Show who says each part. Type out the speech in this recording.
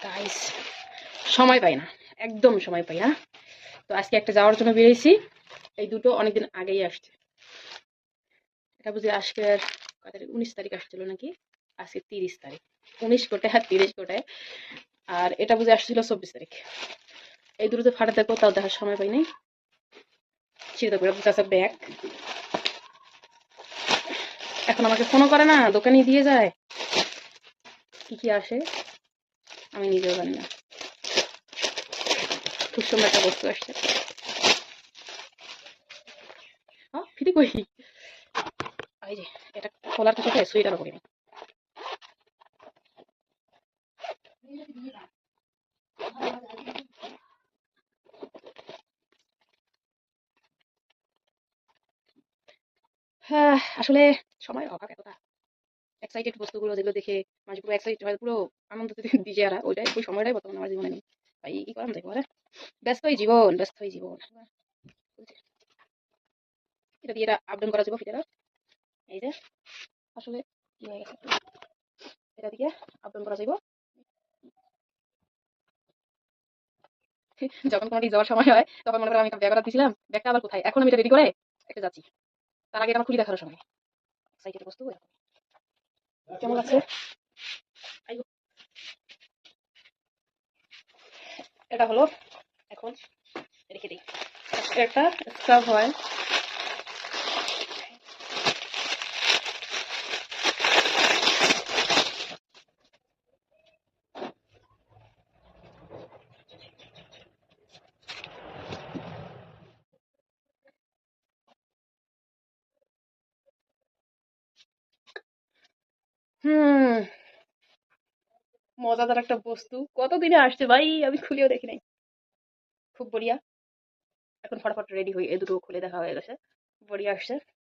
Speaker 1: Guys সময় পাই না, একদম সময় পাই না। তো আজকে একটা যাওয়ার জন্য বেরিয়েছি। এই দুটো অনেকদিন আগেই আসছে। এটা বুঝি আজকের 19 তারিখ আসছিল নাকি, আজকে 30 তারিখ। 19 কোটায় আর 30 কোটায়। আর এটা বুঝি আসছিল 24 তারিখ। এই দুটো তো ফাটা দেখবো, তাও দেখার সময় পাই নাই। চিন্তা করে বুঝতে ব্যাগ এখন আমাকে ফোনও করে না, দোকানে দিয়ে যায়। কি কি আসে আমি নিজেও জানি না। খুব সুন্দর একটা বস্তু আসছে। ফিরি কই, এই যে এটা খোলার সাথে সুইটারও করিনি। হ্যাঁ, আসলে সময়ের অভাব এতটা। এক্সাইটেড বস্তুগুলো যেগুলো দেখে মানুষ পুরো এক্সাইটেড হয়, পুরো আনন্দ দিছে আর ওইটাই, ওই সময়টাই বর্তমানে আমার জীবনে নেই। ভাই কি করাম দেখবো রে, ব্যস্তই জীবন, ব্যস্তই জীবন। এটা দিয়ে এটা আপডাউন করা যাবো ফিটার। এই যে আসলে কি হয়ে গেছে, এটা দিয়ে আপডাউন করা যাবো। যখন কোনো যাওয়ার সময় হয় তখন মনে করো আমি একটা ব্যাগ অর্ডার দিয়েছিলাম, ব্যাগটা আবার কোথায়, এখন আমি এটা রেডি করে একটা যাচ্ছি। তার আগে এটা আমার খুলে দেখার সময় এক্সাইটেড বস্তু কেমন আছে। আইগো, এটা হলো এখন রেখে দিই। একটা স্ক্রাব হয়। হুম, মজাদার একটা বস্তু, কতদিনে আসছে ভাই, আমি খুলেও দেখি নাই। খুব বড়িয়া। এখন ফটাফট রেডি হই, এ দুটো খুলে দেখা হয়ে গেছে। বড়িয়া আসছে।